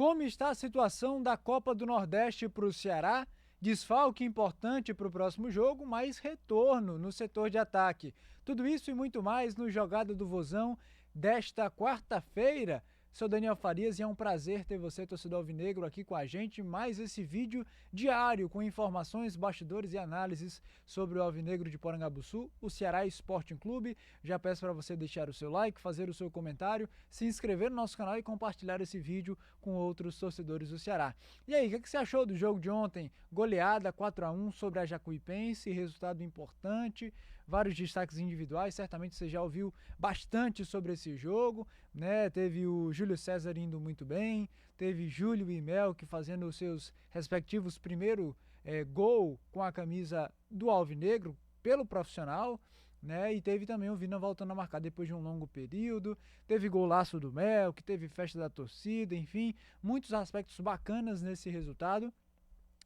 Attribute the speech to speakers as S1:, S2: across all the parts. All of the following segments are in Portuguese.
S1: Como está a situação da Copa do Nordeste para o Ceará? Desfalque importante para o próximo jogo, mas retorno no setor de ataque. Tudo isso e muito mais no Jogada do Vozão desta quarta-feira. Sou Daniel Farias e é um prazer ter você, torcedor alvinegro, aqui com a gente. Mais esse vídeo diário com informações, bastidores e análises sobre o Alvinegro de Porangabuçu, o Ceará Sporting Clube. Já peço para você deixar o seu like, fazer o seu comentário, se inscrever no nosso canal e compartilhar esse vídeo com outros torcedores do Ceará. E aí, o que você achou do jogo de ontem? Goleada 4-1 sobre a Jacuipense, resultado importante, vários destaques individuais, certamente você já ouviu bastante sobre esse jogo, né? Teve o Júlio César indo muito bem, teve Júlio e Melk fazendo os seus respectivos primeiro gol com a camisa do Alvinegro pelo profissional, né? E teve também o Vina voltando a marcar depois de um longo período, teve golaço do Melk, teve festa da torcida, enfim, muitos aspectos bacanas nesse resultado.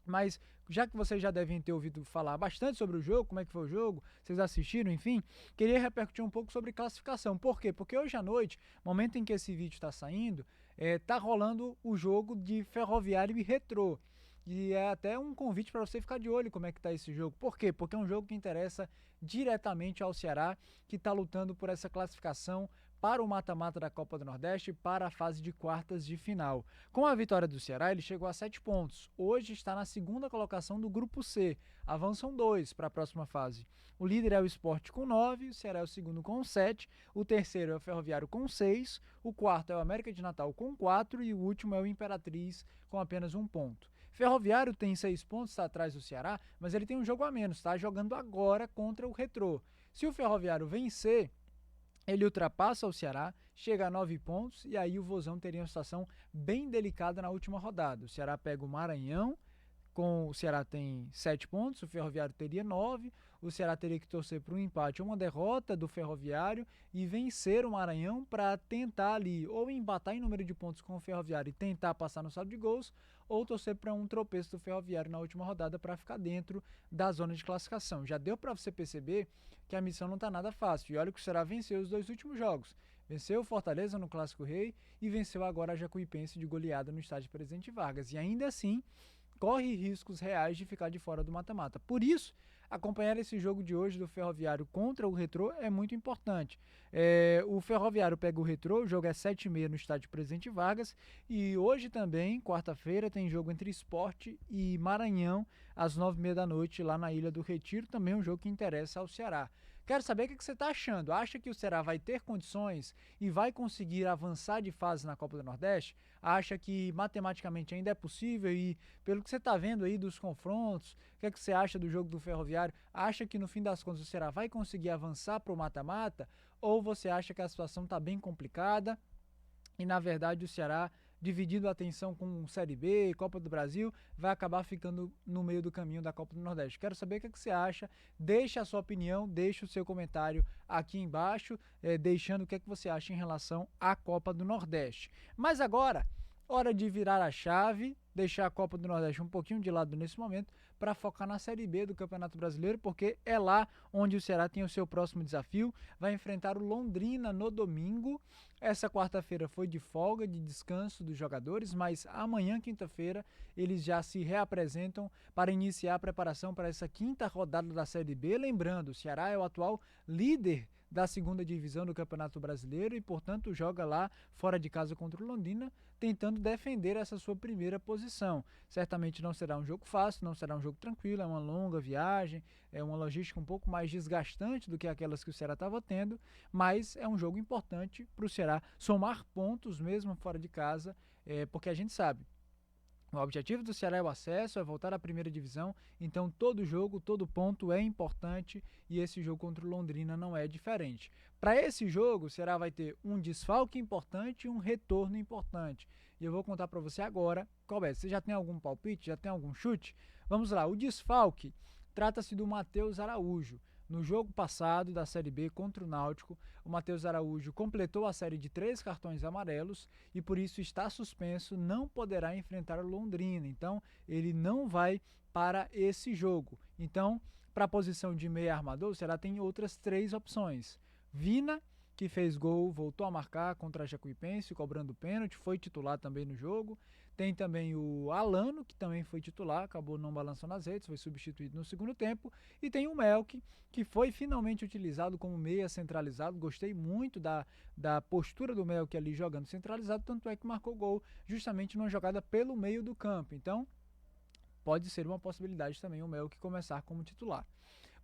S1: Mas já que vocês já devem ter ouvido falar bastante sobre o jogo, como é que foi o jogo, vocês assistiram, enfim, queria repercutir um pouco sobre classificação. Por quê? Porque hoje à noite, momento em que esse vídeo está saindo, tá rolando o jogo de Ferroviário e Retrô. E é até um convite para você ficar de olho como é que tá esse jogo. Por quê? Porque é um jogo que interessa diretamente ao Ceará, que está lutando por essa classificação para o mata-mata da Copa do Nordeste, para a fase de quartas de final. Com a vitória do Ceará, ele chegou a 7 pontos. Hoje está na segunda colocação do Grupo C. Avançam 2 para a próxima fase. O líder é o Sport com 9, o Ceará é o segundo com 7, o terceiro é o Ferroviário com 6, o quarto é o América de Natal com 4 e o último é o Imperatriz com apenas 1 ponto. Ferroviário tem 6 pontos, está atrás do Ceará, mas ele tem um jogo a menos, está jogando agora contra o Retrô. Se o Ferroviário vencer, ele ultrapassa o Ceará, chega a 9 pontos e aí o Vozão teria uma situação bem delicada na última rodada. O Ceará pega o Maranhão, o Ceará tem 7 pontos, o Ferroviário teria 9, o Ceará teria que torcer para um empate ou uma derrota do Ferroviário e vencer o Maranhão para tentar ali ou empatar em número de pontos com o Ferroviário e tentar passar no saldo de gols, ou torcer para um tropeço do Ferroviário na última rodada para ficar dentro da zona de classificação. Já deu para você perceber que a missão não está nada fácil. E olha que o Ceará venceu os 2 últimos jogos. Venceu o Fortaleza no Clássico Rei e venceu agora a Jacuipense de goleada no estádio Presidente Vargas. E ainda assim, corre riscos reais de ficar de fora do mata-mata. Por isso, acompanhar esse jogo de hoje do Ferroviário contra o Retrô é muito importante. O Ferroviário pega o Retrô, o jogo é 7h30 no estádio Presidente Vargas, e hoje também, quarta-feira, tem jogo entre Sport e Maranhão, às 9h30 da noite, lá na Ilha do Retiro, também um jogo que interessa ao Ceará. Quero saber o que você está achando. Acha que o Ceará vai ter condições e vai conseguir avançar de fase na Copa do Nordeste? Acha que matematicamente ainda é possível? E pelo que você está vendo aí dos confrontos, o que você acha do jogo do Ferroviário? Acha que no fim das contas o Ceará vai conseguir avançar para o mata-mata? Ou você acha que a situação está bem complicada? E na verdade o Ceará, dividindo a atenção com Série B, Copa do Brasil, vai acabar ficando no meio do caminho da Copa do Nordeste. Quero saber o que você acha, deixa a sua opinião, deixa o seu comentário aqui embaixo, deixando o que você acha em relação à Copa do Nordeste. Mas agora, hora de virar a chave, deixar a Copa do Nordeste um pouquinho de lado nesse momento para focar na Série B do Campeonato Brasileiro, porque é lá onde o Ceará tem o seu próximo desafio, vai enfrentar o Londrina no domingo. Essa quarta-feira foi de folga, de descanso dos jogadores, mas amanhã, quinta-feira, eles já se reapresentam para iniciar a preparação para essa quinta rodada da Série B. Lembrando, o Ceará é o atual líder da segunda divisão do Campeonato Brasileiro e, portanto, joga lá fora de casa contra o Londrina, tentando defender essa sua primeira posição. Certamente não será um jogo fácil, não será um jogo tranquilo, é uma longa viagem, é uma logística um pouco mais desgastante do que aquelas que o Ceará estava tendo, mas é um jogo importante para o Ceará somar pontos mesmo fora de casa, porque a gente sabe, o objetivo do Ceará é o acesso, é voltar à primeira divisão, então todo jogo, todo ponto é importante e esse jogo contra o Londrina não é diferente. Para esse jogo, o Ceará vai ter um desfalque importante e um retorno importante. E eu vou contar para você agora qual é. Você já tem algum palpite? Já tem algum chute? Vamos lá, o desfalque trata-se do Matheus Araújo. No jogo passado da Série B contra o Náutico, o Matheus Araújo completou a série de 3 cartões amarelos e por isso está suspenso, não poderá enfrentar o Londrina. Então, ele não vai para esse jogo. Então, para a posição de meia armador, o Ceará tem outras 3 opções. Vina, que fez gol, voltou a marcar contra a Jacuipense, cobrando pênalti, foi titular também no jogo. Tem também o Alano, que também foi titular, acabou não balançando as redes, foi substituído no segundo tempo. E tem o Melk, que foi finalmente utilizado como meia centralizado. Gostei muito da postura do Melk ali jogando centralizado, tanto é que marcou gol justamente numa jogada pelo meio do campo. Então, pode ser uma possibilidade também o Melk começar como titular.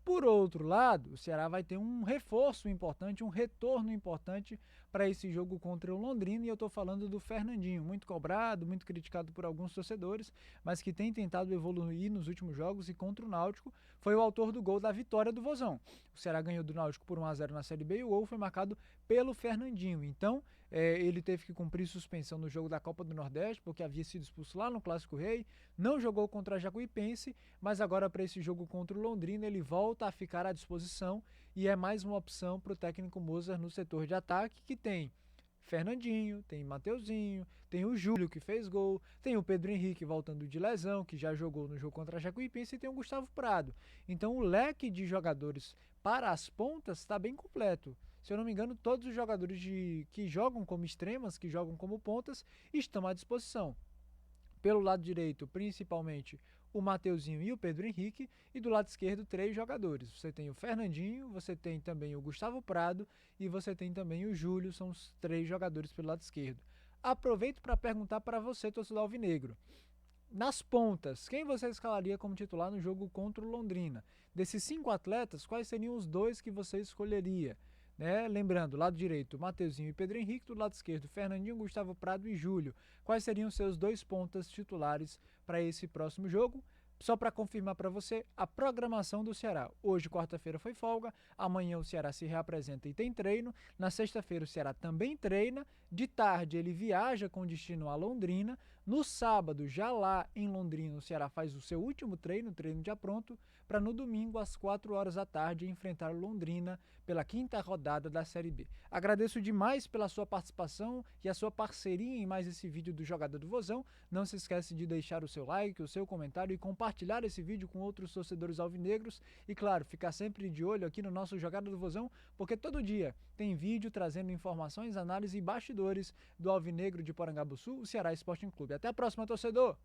S1: Por outro lado, o Ceará vai ter um reforço importante, um retorno importante para esse jogo contra o Londrina, e eu estou falando do Fernandinho, muito cobrado, muito criticado por alguns torcedores, mas que tem tentado evoluir nos últimos jogos, e contra o Náutico foi o autor do gol da vitória do Vozão. O Ceará ganhou do Náutico por 1-0 na Série B e o gol foi marcado pelo Fernandinho. Então, ele teve que cumprir suspensão no jogo da Copa do Nordeste, porque havia sido expulso lá no Clássico Rei, não jogou contra a Jacuipense, mas agora para esse jogo contra o Londrina ele volta a ficar à disposição e é mais uma opção para o técnico Mozart no setor de ataque, que tem Fernandinho, tem Mateuzinho, tem o Júlio que fez gol, tem o Pedro Henrique voltando de lesão, que já jogou no jogo contra a Jacuipense, e tem o Gustavo Prado. Então o leque de jogadores para as pontas está bem completo. Se eu não me engano, todos os jogadores que jogam como extremas, que jogam como pontas, estão à disposição. Pelo lado direito, principalmente o Mateuzinho e o Pedro Henrique, e do lado esquerdo, 3 jogadores. Você tem o Fernandinho, você tem também o Gustavo Prado e você tem também o Júlio, são os 3 jogadores pelo lado esquerdo. Aproveito para perguntar para você, torcedor alvinegro. Nas pontas, quem você escalaria como titular no jogo contra o Londrina? Desses 5 atletas, quais seriam os 2 que você escolheria? Lembrando, lado direito, Mateuzinho e Pedro Henrique, do lado esquerdo, Fernandinho, Gustavo Prado e Júlio. Quais seriam seus 2 pontas titulares para esse próximo jogo? Só para confirmar para você a programação do Ceará. Hoje, quarta-feira, foi folga. Amanhã o Ceará se reapresenta e tem treino. Na sexta-feira o Ceará também treina. De tarde ele viaja com destino a Londrina. No sábado, já lá em Londrina, o Ceará faz o seu último treino já pronto, para no domingo, às 4 horas da tarde, enfrentar Londrina pela 5ª rodada da Série B. Agradeço demais pela sua participação e a sua parceria em mais esse vídeo do Jogada do Vozão. Não se esquece de deixar o seu like, o seu comentário e compartilhar esse vídeo com outros torcedores alvinegros. E claro, ficar sempre de olho aqui no nosso Jogada do Vozão, porque todo dia tem vídeo trazendo informações, análise e bastidores do Alvinegro de Porangabuçu, o Ceará Sporting Clube. Até a próxima, torcedor!